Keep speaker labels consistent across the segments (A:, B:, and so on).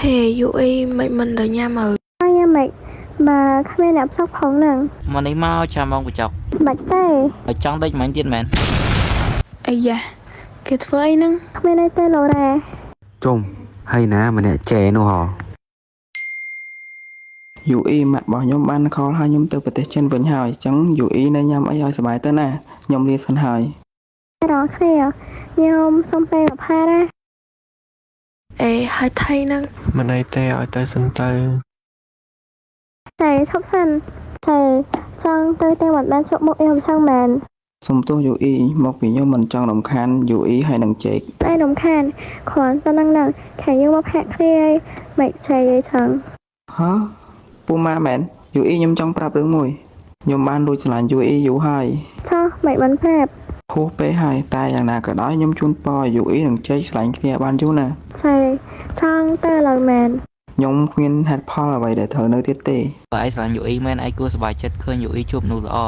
A: ហេយូអីមិនទៅញ៉ាំអើ
B: ហើយយ៉ាម៉េចបើគ្មានអ្នកផ្សព្វផងហ្នឹង
C: មកនេះមកចាំមកបញ្ចុក
B: បាច់ទេ
C: ឲ្យចង់ដេកមិញទៀតមែន
A: អីយ៉ាគេធ្វើអីហ្នឹង
B: គ្មានអីទេឡូរ៉ា
D: ជុំហើយណាម្នាក់ចែនោះហ៎
E: យូអ៊ីម៉ាក់របស់ខ្ញុំបានខលឲ្យខ្ញុំទៅប្រទេសចិនវិញហើយអញ្ចឹងយូអ៊ីនៅញ៉ាំអីឲ្យសុបាយទៅណាខ្ញុំលាសិនហើយ
B: រកគ្នាខ្ញុំសុំពេលមកផាណា
A: អេហើយថៃហ្នឹង
F: មិនអីទេឲ្យទៅសិនទៅ
B: តែឈប់សិនតែចង់ទៅតែមិនបានជប់មុខខ្ញុំចឹងមែន
E: សុំទោសយូអ៊ីមកពីខ្ញុំមិនចង់រំខានយូអ៊ីហើយនឹងជេក
B: តែរំខានគ្រាន់តែនឹងខែយើងមកផាក់គ្នាមិនចែកអីចឹង
E: ហ៎ពូម៉ាមែនយូអ៊ីខ្ញុំចង់ប្រាប់រឿងមួយខ្ញុំបានលួចស្រឡាញ់យូអ៊ីយូរហើយ
B: ចោះមិនបានប្រាប់
E: ហួសពេលហើយតែយ៉ាងណាក៏ដោយខ្ញុំជូនពរយូអ៊ីនឹងជេកស្រឡាញ់គ្នាបានយូរណា
B: ចែចង់ទៅឡើយមែន
E: ខ្ញុំគ្មានហេតុផលអ្វីដែលត្រូវនៅទៀតទេ
C: បើឯងស្រឡាញ់យូអ៊ីមែនឯងគួរសប្បាយចិត្តឃើញយូអ៊ីជួបមនុស្សល្អ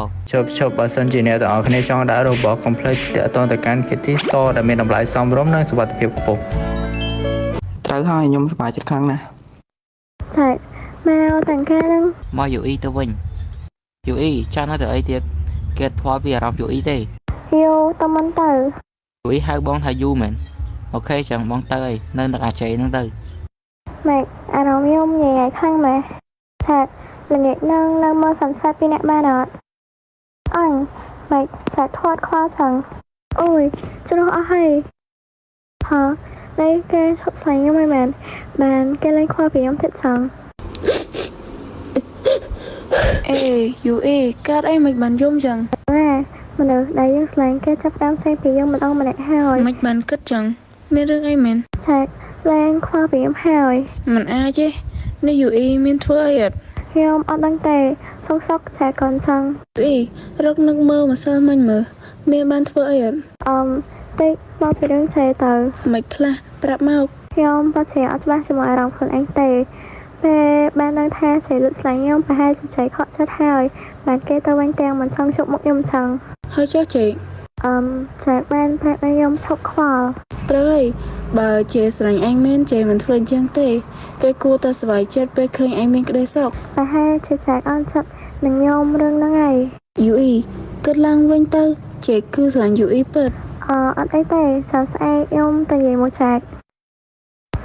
F: ជប់បើសិនជាអ្នកទាំងអស់គ្នាចង់ដាក់របស់ complete ទាក់ទងទៅកាន់ Kitty Store ដែលមានតម្លៃសមរម្យនិងសុវត្ថិភាពខ្ពស់
E: ត្រូវហើយខ្ញុំសប្បាយចិត្តខ្លាំងណាស់
B: ចែមកទាំងការហ្នឹង
C: មកយូអ៊ីទៅវិញយូអ៊ីចាំនៅទៅអីទៀតគេផ្លាល់ពីអារម្មណ៍យូអ៊ីទេ
B: យោតមិនទៅ
C: យូអ៊ីហៅបងថាយូមែនអូខេចឹងបងទៅអីនៅនឹងអាចេហ្នឹងទៅ
B: ម៉េចអារម្មណ៍ខ្ញុំញ៉ៃខ្លាំងម៉េចឆាតល្ងាចនឹងនៅមកសន្ស័តពីអ្នកបានអត់អញម៉េចឆាតធាត់ខ្វល់ចឹងអូយច្រោះអស់ហើយនេះគេឈប់ស្លាញ់ខ្ញុំមិនមែនបានគេលេងខ្វល់ពីខ្ញុំទៀតចឹង
A: អេយូអីកើតអីមិនបានយំចឹង
B: ណាមនុស្សដែលយើងស្លាញ់គេចាប់តាមចេញពីយើងម្ដងម្នាក់ហើយ
A: មិនបានគិតចឹងមានរឿងអីមែន
B: ឆាតលេងខ្វល់ពីខ្ញុំហើយ
A: មិនអាចទេនេះយូអីមានធ្វើអីអត់
B: ខ្ញុំអត់ដឹងទេសុកឆាតកូនចឹង
A: អីរកនឹកមើលម្សិលមិញមើលមានបានធ្វើអីអត់
B: តិចមកពីរឿងឆេទៅ
A: មិនខ្លះប្រាប់មក
B: ខ្ញុំពិតជាអត់ច្បាស់ជាមួយអារម្មណ៍ខ្លួនឯងទេពេលបានដឹងថាឆេលួចស្លាញ់ខ្ញុំប្រហែលជាឆេខកចិត្តហើយបានគេទៅវិញទាំងមិនចង់ជប់មុខខ្ញុំចឹង
A: ហើយចុះជេ
B: ឆេបានប្រាប់ឲ្យខ្ញុំឈប់ខ្វល់
A: ត្រូវហើយបើជេស្រឡាញ់អញមែនជេមិនធ្វើអញ្ចឹងទេគេគួរតែស្វែងចិត្តពេលឃើញអញមានក្តីសុខ
B: ប្រហែលជាឆេអន់ចិត្តនឹងខ្ញុំរឿងហ្នឹងហើយ
A: យូអ៊ីគិតឡើងវិញទៅជេគឺស្រឡាញ់យូអ៊ីពិត
B: អត់អីទេស្អែកខ្ញុំទៅនិយាយមួយចែក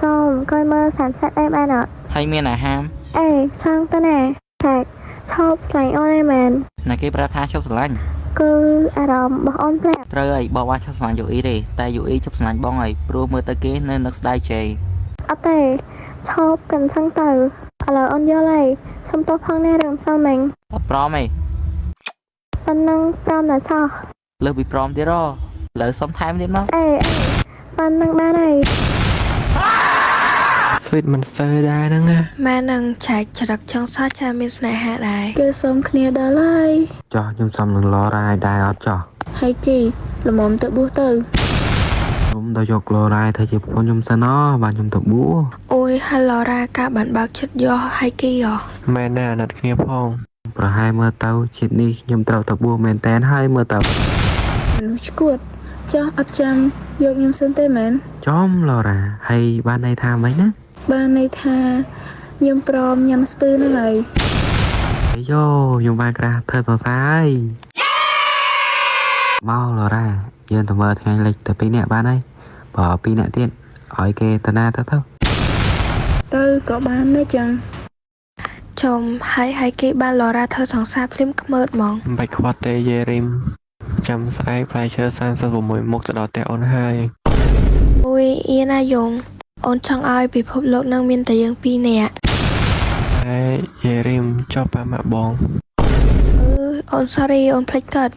B: សូមក្រោយមើលសានសាត់អីបានអត់
C: ហើយមានអាហារ
B: អេឆងទៅណាចែកឈប់ស្លាញ់អូនឯមែន
C: ណាគេប្រាប់ថាឈប់ស្រឡាញ់
B: គឺអារម្មណ៍របស់អូនប្រាប់
C: ត្រូវហើយបងបានឈប់ស្រឡាញ់យូអ៊ីទេតែយូអ៊ីឈប់ស្រឡាញ់បងហើយព្រោះមើលទៅគេនៅនឹកស្ដាយជេ
B: អត់ទេឈប់កាន់ចឹងទៅឥឡូវអូនយល់ហើយសុំទោសផងណារឿងផ្សំមិញ
C: អត់ព្រមទេ
B: ប៉ុណ្ណឹងព្រមណាចោះ
C: លើពីព្រមទៀតហ៎លើសុំថែមទៀតមក
B: អេប៉ុណ្ណឹងបានហើយ
F: Sweet Monster ដែរហ្នឹងណា
A: ម៉ែនឹងចែកច្រឹកចង់សោះចាមានស្នេហាដែរគេសុំគ្នាដល់ហើយ
D: ចោះខ្ញុំសុំនឹងឡរ៉ាយដែរអត់ចោះ
A: ហើយគីល្មមទៅបួសទៅ
D: ខ្ញុំទៅយកឡរ៉ាយធ្វើជាប្រពន្ធខ្ញុំសិនបានខ្ញុំទៅបួស
A: អូយហើយឡរ៉ាកាបានបើកចិត្តយកហើយគី
F: មែនណាអាណិតគ្នាផង
D: ប្រហែលមើលទៅជាតិនេះខ្ញុំត្រូវទៅបួសមែនតែនហើយមើលទៅ
A: មនុស្សឈួតចោះអត់ចាំយកខ្ញុំសិនទេមែន
D: ចំឡរ៉ាហើយបានន័យថាម៉េចណា
A: បានន័យថាខ្ញុំព្រមញ៉ាំស្ពឺហ្នឹងហើយ
D: អាយយោខ្ញុំបានក្រាស់ធ្វើសរសើរហើយមកឡរ៉ាយើងទៅមើលថ្ងៃលិចទៅ2នាក់បានហើយបើ2នាក់ទៀតឲ្យគេទៅណាទៅ
A: ទៅក៏បានដែរចឹងចំហើយគេបានឡរ៉ាធ្វើសង្សារភ្លាមខ្មើតហ្មង
F: មិនបាច់ខ្វត់ទេយេរីមចាំស្អែកផ្លែឈើ36មុខទៅដល់ផ្ទះអូនហើយ
A: អូយអៀណាយងអូនចង់ឲ្យពិភពលោកនឹងមានតែយើង2នាក់
F: ហើយយេរីមចប់ប៉ាម៉ាក់បង
A: អូន sorry អូនភ្លេចកាត់